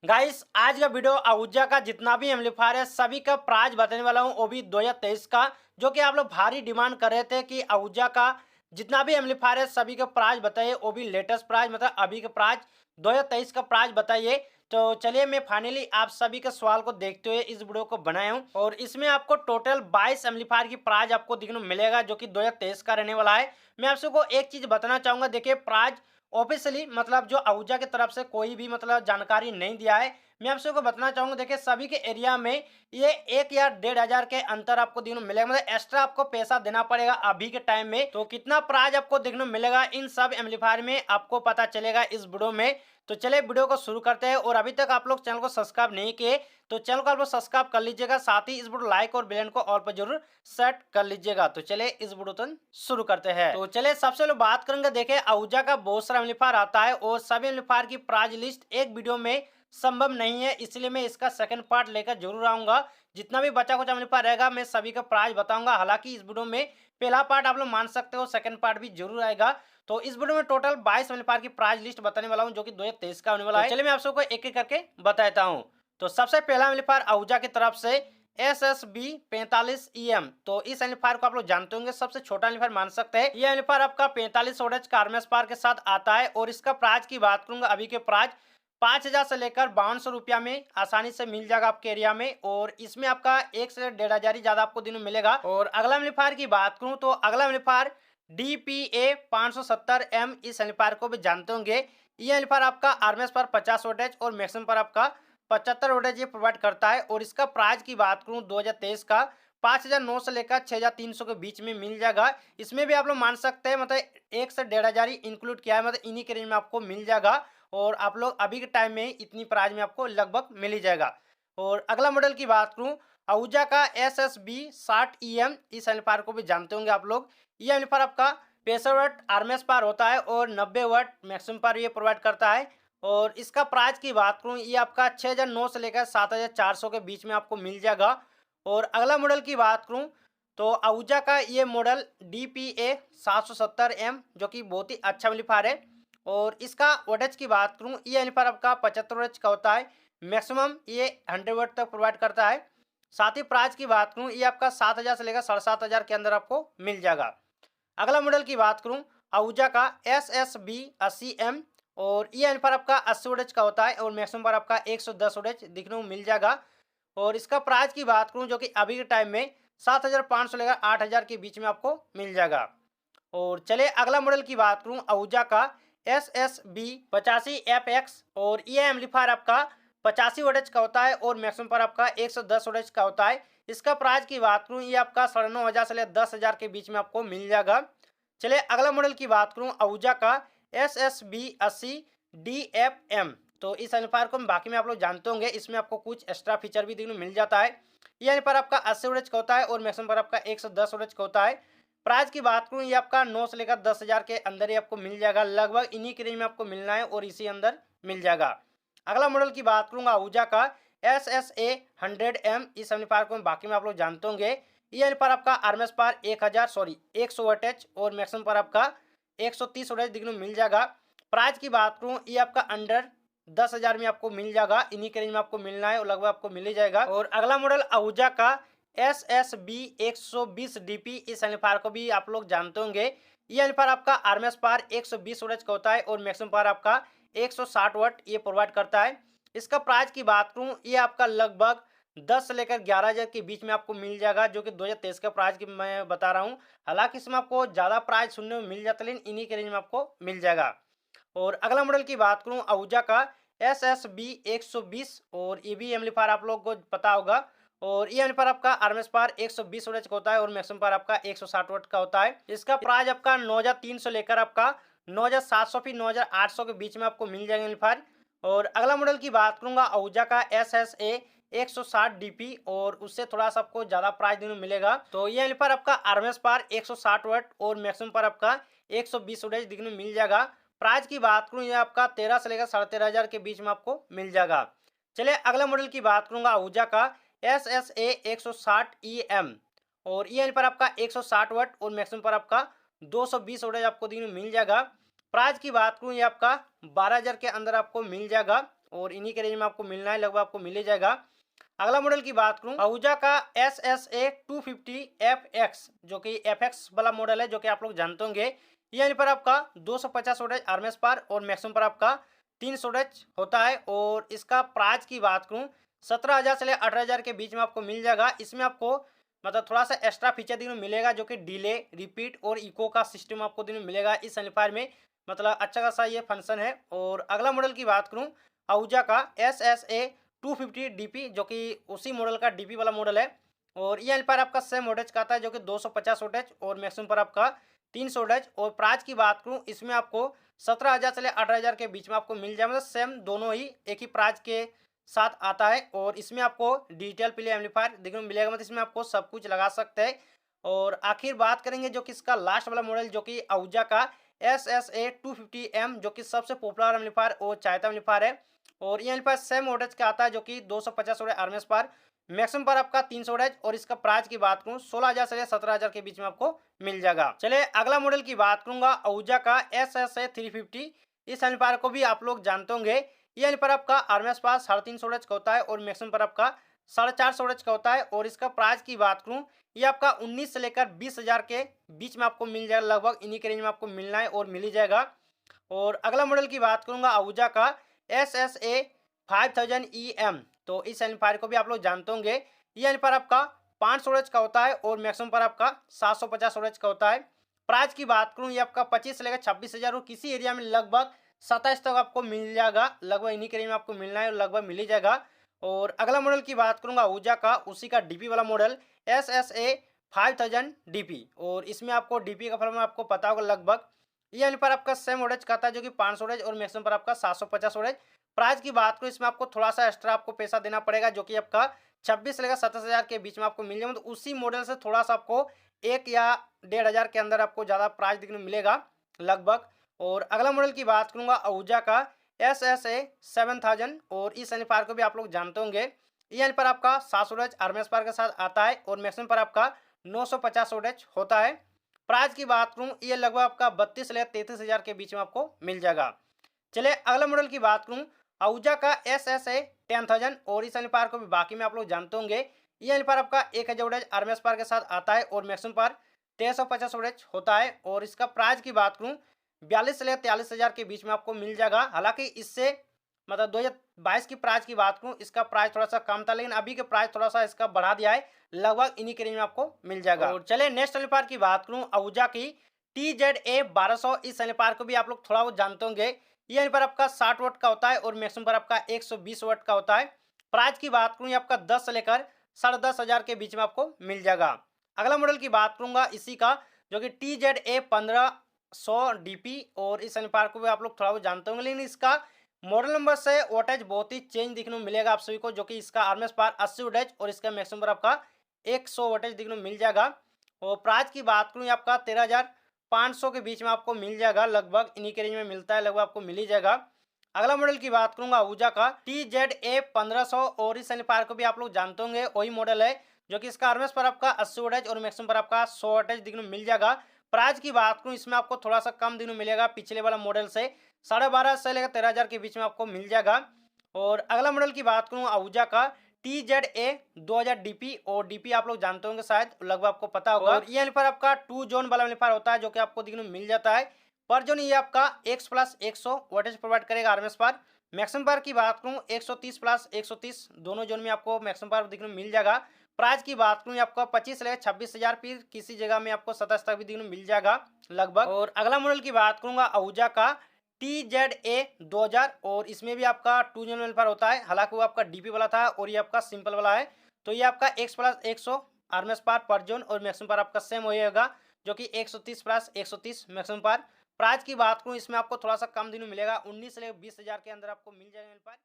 Guys आज का video Ahuja का जितना भी एम्पलीफायर है सभी का प्राइस बताने वाला हूँ, वो भी 2023 का। जो कि आप लोग भारी डिमांड कर रहे थे कि आहूजा का जितना भी एम्पलीफायर है सभी का प्राइस बताइए, वो भी लेटेस्ट प्राइस मतलब अभी का प्राइस 2023 का प्राइस बताइए। तो चलिए मैं फाइनली आप सभी के सवाल को देखते हुए इस वीडियो को बनाया हूँ और इसमें आपको टोटल 22 एम्पलीफायर की प्राइस आपको देखने को मिलेगा जो कि 2023 का रहने वाला है। मैं आप सबको एक चीज बताना चाहूंगा, देखिए प्राइस ऑफिशियली मतलब जो आहूजा की तरफ से कोई भी मतलब जानकारी नहीं दिया है। मैं आप सबको बताना चाहूंगा, देखिए सभी के एरिया में ये 1 या 1,500 के अंतर आपको देखने को मिलेगा, मतलब एक्स्ट्रा आपको पैसा देना पड़ेगा अभी के टाइम में। तो कितना प्राइस आपको देखने को मिलेगा इन सब एम्पलीफायर में आपको पता चलेगा इस वीडियो में। तो चलिए वीडियो को शुरू करते हैं और अभी तक आप लोग चैनल को सब्सक्राइब नहीं किए तो चैनल को आप लोग सब्सक्राइब कर लीजिएगा, साथ ही इस वीडियो लाइक और बेल को ऑल पर जरूर सेट कर लीजिएगा। तो चलिए इस वीडियो तो शुरू करते हैं। तो चलिए सबसे पहले बात करेंगे, देखिए आहूजा का बहुत सारा एम्पलीफायर आता है और सभी एम्पलीफायर की प्राइस लिस्ट एक वीडियो में संभव नहीं है, इसलिए मैं इसका सेकंड पार्ट लेकर जरूर आऊंगा। जितना भी बचा कुछ एम्पलीफायर रहेगा मैं सभी का प्राइस बताऊंगा। हालांकि इस वीडियो में पहला पार्ट आप लोग मान सकते हो, सेकंड पार्ट भी जरूर आएगा। तो इस वीडियो में टोटल 22 एम्पलीफायर की प्राइस लिस्ट बताने वाला हूं जो कि 2023 का होने वाला है। चलिए मैं आप सबको एक एक करके बताता हूं। तो सबसे पहला एम्पलीफायर आहूजा की तरफ से SSB45EM। तो इस एम्पलीफायर को आप लोग जानते होंगे, सबसे छोटा एम्पलीफायर मान सकते हैं। यह एम्पलीफायर आपका 45 वोल्टेज का आरएमएस पावर के साथ आता है और इसका प्राइस की बात करूंगा, अभी के प्राइस 5,000 से लेकर 5200 रुपया में आसानी से मिल जाएगा आपके एरिया में। और इसमें आपका 1 से 1,500 ज्यादा आपको दिन में मिलेगा। और अगला एम्पलीफायर की बात करूं तो अगला एम्पलीफायर DPA 570M, इस एम्पलीफायर को भी जानते होंगे। ये एम्पलीफायर आपका आरएमएस पर 50 वोल्टेज और मैक्सिमम पर आपका 75 वोल्टेज ये प्रोवाइड करता है। और इसका प्राइस की बात करूं 2023 का 5,900 से लेकर 6,300 के बीच में मिल जाएगा। इसमें भी आप लोग मान सकते हैं मतलब 1 से 1,500 ही इंक्लूड किया है, मतलब इन्हीं के रेंज में आपको मिल जाएगा। और आप लोग अभी के टाइम में इतनी प्राइस में आपको लगभग मिल ही जाएगा। और अगला मॉडल की बात करूं आहूजा का SSB60EM, इस एम्पलीफायर को भी जानते होंगे आप लोग। ये एम्पलीफायर आपका 65 वाट आरएमएस पावर होता है और 90 वाट मैक्सिमम पावर ये प्रोवाइड करता है। और इसका प्राइस की बात करूं ये आपका 6,900 से लेकर 7,400 के बीच में आपको मिल जाएगा। और अगला मॉडल की बात करूं तो आहूजा का ये मॉडल DPA 770M, जो कि बहुत ही अच्छा एम्पलीफायर है। और इसका वोल्टेज की बात करूं ये एम्पलीफायर आपका 75 वोल्ट का होता है, मैक्सिमम ये 100 वाट तक प्रोवाइड करता है। साथ ही प्राइस की बात करूं ये आपका 7,000 से लेकर 7,500 के अंदर आपको मिल जाएगा। अगला मॉडल की बात करूं आहूजा का SSB80M, और ये एम्पलीफायर आपका 80 वोल्टेज का होता है और मैक्सिमम पर आपका 110 वोल्टेज दिखने को मिल जाएगा। और इसका प्राइस की बात करूं जो कि अभी के टाइम में 7,500 लेकर 8,000 के बीच में आपको मिल जाएगा। और चलिए अगला मॉडल की बात करूं आहूजा का SSB85FX, और ये एम्पलीफायर आपका 85 वोल्टेज का होता है और मैक्सिमम पर आपका 110 वोल्टेज का होता है। इसका प्राइस की बात करूं ये आपका 9,500 से लेकर 10,000 के बीच में आपको मिल जाएगा। चलिए अगला मॉडल की बात करूं आहूजा का SSB80DFM। तो इस एम्पलीफायर को बाकी में आप लोग जानते होंगे, इसमें आपको कुछ एक्स्ट्रा फीचर भी देखने को मिल जाता है। ये एम्पलीफायर आपका 80 वोल्टेज का होता है और मैक्सिमम पर आपका 110 वोल्टेज का होता है। प्राइस की बात करूं ये आपका 9 से लेकर 10,000 के अंदर ही आपको मिल जाएगा, लगभग इन्हीं के रेंज में आपको मिलना है और इसी अंदर मिल जाएगा। अगला मॉडल की बात करूंगा आहूजा का SSA100M, इस एम्पलीफायर को बाकी में आप लोग जानते होंगे। ये एम्पलीफायर आपका आरएमएस पावर 100 वोल्टेज और मैक्सिमम पर आपका 130 वोल्टेज देखने को मिल जाएगा। प्राइस की बात करूं ये आपका अंडर 10,000 में आपको मिल जाएगा, इन्हीं के रेंज में आपको मिलना है और लगभग आपको मिल ही जाएगा। और अगला मॉडल आहूजा का SSB120DP, इस एम्पलीफायर को भी आप लोग जानते होंगे। ये एम्पलीफायर आपका आरएमएस पावर 120 वोल्टेज का होता है और मैक्सिमम पावर आपका 160 वाट ये प्रोवाइड करता है। इसका प्राइस की बात करूं ये आपका लगभग 10 से लेकर 11,000 के बीच में आपको मिल जाएगा, जो कि 2023 का प्राइस की मैं बता रहा हूं। हालांकि इसमें आपको ज़्यादा प्राइस सुनने में मिल जाता है लेकिन इन्हीं के रेंज में आपको मिल जाएगा। और अगला मॉडल की बात करूं आहूजा का SSB120, और ये भी एम्पलीफायर आप लोग को पता होगा। और ये एम्पलीफायर आपका आरएमएस पावर 120 वोल्ट का होता है और मैक्सिमम पावर आपका 160 वाट का होता है। इसका प्राइस आपका 9,300 लेकर आपका 9,700 फिर 9,800 के बीच में आपको मिल जाएगा एम्पलीफायर। और अगला मॉडल की बात करूंगा आहूजा का SSA160DP, और उससे थोड़ा सा आपको ज़्यादा प्राइस देने को मिलेगा। तो ये एम्पलीफायर आपका आरएमएस पावर 160 वाट और मैक्सिमम पावर आपका 120 वोल्टेज दिखने को मिल जाएगा। प्राइस की बात करूं ये आपका 13 से लेकर 13,500 के बीच में आपको मिल जाएगा। चलिए अगला मॉडल की बात करूंगा आहूजा का SSA160EM, और ये पर आपका 160 वाट और मैक्सिमम पर आपका 220 वोल्टेज आपको दिन में मिल जाएगा। प्राइस की बात करूं ये आपका 12,000 के अंदर आपको मिल जाएगा। और इन्हीं के रेंज में आपको मिलना है, लगभग आपको मिल ही जाएगा। अगला मॉडल की बात करूं, आहूजा का SSA 250 FX, जो कि FX वाला मॉडल है, जो कि आप लोग जानते होंगे। यहाँ पर आपका 250 वोल्टेज आरएमएस पावर और मैक्सिमम पर आपका 300 वोल्टेज होता है। और इसका प्राइस की बात करूं, 17,000 से 18,000 के बीच में आपको मिल जाएगा। इसमें आपको मतलब थोड़ा सा एक्स्ट्रा फीचर देखने को मिलेगा, जो कि डिले, रिपीट और इको का सिस्टम आपको देखने को मिलेगा इस एम्पलीफायर में। मतलब अच्छा खासा ये फंक्शन है। और अगला मॉडल की बात करूं, आहूजा का SSA 250 DP, जो कि उसी मॉडल का DP वाला मॉडल है। और ये एम्पलीफायर आपका सेम वोल्टेज का आता है, जो कि 250 वोल्टेज और मैक्सिमम पर आपका 300 वोल्टेज। और प्राइस की बात करूं, इसमें आपको 17,000 से 18,000 के बीच में आपको मिल जाए। मतलब सेम दोनों ही एक ही प्राइस के साथ आता है। और इसमें आपको डिजिटल प्ले एम्पलीफायर देखने को मिलेगा, मतलब इसमें आपको सब कुछ लगा सकते हैं। और आखिर बात करेंगे जो कि इसका लास्ट वाला मॉडल, जो कि आहूजा का SSA 250M, जो कि सबसे पॉपुलर एम्पलीफायर और चाहता एम्पलीफायर है। और ये एम्पलीफायर सेम वोल्टेज का आता है, जो कि 250 वोल्ट आरएमएस पर, मैक्सिमम पर आपका 300 वोल्टेज। और इसका प्राइस की बात करूं 16,000 से 17,000 के बीच में आपको मिल जाएगा। चलिए अगला मॉडल की बात करूंगा, आहूजा का SSA 350। इस एम्पलीफायर को भी आप लोग जानते होंगे। ये एम्पलीफायर आपका आरएमएस पर 350 वोल्टेज का होता है और मैक्सिमम पर आपका 450 वोल्टेज का होता है। और इसका प्राइस की बात करूं, ये आपका 19 से लेकर 20,000 के बीच में आपको मिल जाएगा। लगभग इन्हीं के रेंज में आपको मिलना है और मिल ही जाएगा। और अगला मॉडल की बात करूंगा, आहूजा का SSA 5000EM। तो इस एम्पलीफायर को भी आप लोग जानते होंगे। ये एम्पलीफायर आपका 500 वोल्टेज का होता है और मैक्सिमम पर आपका 750 वोल्टेज का होता है। प्राइस की बात करूं, ये आपका 25 से लेकर 26,000 और किसी एरिया में लगभग 27 तक आपको मिल जाएगा। लगभग इन्हीं के रेंज में आपको मिलना है और लगभग मिल ही जाएगा। और अगला मॉडल की बात करूंगा, आहूजा का उसी का DP वाला मॉडल SSA 5000 DP। और इसमें आपको DP का फॉर्मूला आपको पता होगा लगभग। ये एम्पलीफायर आपका सेम वोल्टेज का आता है, जो कि 500 वोल्टेज और मैक्सिमम पर आपका 750 वोल्टेज। प्राइस की बात करूं, इसमें आपको थोड़ा सा एक्स्ट्रा आपको पैसा देना पड़ेगा, जो कि आपका 26 से लेकर 27,000 के बीच में आपको मिल जाएगा। तो उसी मॉडल से थोड़ा सा आपको 1 या 1,500 के अंदर आपको ज़्यादा प्राइस देखने को मिलेगा लगभग। और अगला मॉडल की बात करूंगा, आहूजा का SSA 7000। और इस एम्पलीफायर को भी आप लोग जानते होंगे। ये एम्पलीफायर आपका 700 वोल्टेज आरएमएस पावर के साथ आता है और मैक्सिमम पर आपका 950 वोल्टेज होता है। प्राइस की बात करूं, ये लगभग आपका 32 से 33,000 के बीच में आपको मिल जाएगा। चलिए अगला मॉडल की बात करूं, आहूजा का SSA 10000। और इस एम्पलीफायर को भी बाकी में आप लोग जानते होंगे। ये एम्पलीफायर आपका 1000 वोल्टेज आरएमएस पावर के साथ आता है और मैक्सिमम पर 1350 वोल्टेज होता है। और इसका प्राइस की बात करूं, 42 से 43,000 के बीच में आपको मिल जाएगा। हालांकि इससे मतलब 2022 की प्राइस की बात करूं, इसका प्राइस थोड़ा सा कम था, लेकिन अभी के प्राइस थोड़ा सा इसका बढ़ा दिया है। लगभग इन्हीं के रेंज में आपको मिल जाएगा। और चले नेक्स्ट एम्पलीफायर की बात करूं, आहूजा की TZA 1200। इस एम्पलीफायर को भी आप लोग थोड़ा बहुत जानते होंगे। ये एम्पलीफायर आपका 60 वाट का होता है और मैक्सिमम पर आपका 120 वाट का होता है। प्राइस की बात करूं, ये आपका 10 से लेकर 10,500 के बीच में आपको मिल जाएगा। अगला मॉडल की बात करूंगा इसी का, जो कि TZA 1500 DP। और इस एम्पलीफायर को भी आप लोग थोड़ा बहुत जानते होंगे, लेकिन इसका मॉडल नंबर से वोल्टेज बहुत ही चेंज दिखने को मिलेगा आप सभी को, जो कि इसका आरएमएस पावर 80 वोल्टेज और इसका मैक्सिमम पर आपका 100 वोल्टेज दिखने को मिल जाएगा। और प्राइस की बात करूं, आपका 13,500 के बीच में आपको मिल जाएगा। लगभग इन्हीं के रेंज में मिलता है, लगभग आपको मिल ही जाएगा। अगला मॉडल की बात करूंगा, आहूजा का TZA 1500। और इस एम्पलीफायर को भी आप लोग जानते होंगे, वही मॉडल है, जो कि इसका आरएमएस पर आपका 80 वोल्टेज और मैक्सिमम पर आपका 100 वोल्टेज दिखने को मिल जाएगा। प्राइस की बात करूं, इसमें आपको थोड़ा सा कम दिनों मिलेगा पिछले वाला मॉडल से, 12,500 से लेकर 13,000 के बीच में आपको मिल जाएगा। और अगला मॉडल की बात करूं, आहूजा का TZA 2000 DP। और DP आप लोग जानते होंगे शायद, लगभग आपको पता होगा। और ये एम्पलीफायर आपका 2 जोन वाला एम्पलीफायर होता है, जो कि आपको देखने को मिल जाता है। पर जोन ये आपका X+100 वोल्टेज प्रोवाइड करेगा आरएमएस पर। मैक्सिमम पावर की बात करूं, 130+130 दोनों जोन में आपको मैक्सिमम पावर देखने को मिल जाएगा। प्राइस की बात करूं, आपका 25 से 26,000, फिर किसी जगह में आपको 27 तक भी देखने को मिल जाएगा लगभग। और अगला मॉडल की बात करूंगा, आहूजा का TZA 2000। और इसमें भी आपका 2 जोन एम्पलीफायर होता है। हालांकि वो आपका DP वाला था और ये आपका सिंपल वाला है। तो ये आपका X+100 आरएमएस पावर पर जोन और मैक्सिमम पावर आपका सेम होगा, जो कि 130+130 मैक्सिमम पावर। प्राइस की बात करूं, इसमें आपको थोड़ा सा कम दिनों मिलेगा, 19 से 20,000 के अंदर आपको मिल जाएगा एम्पलीफायर।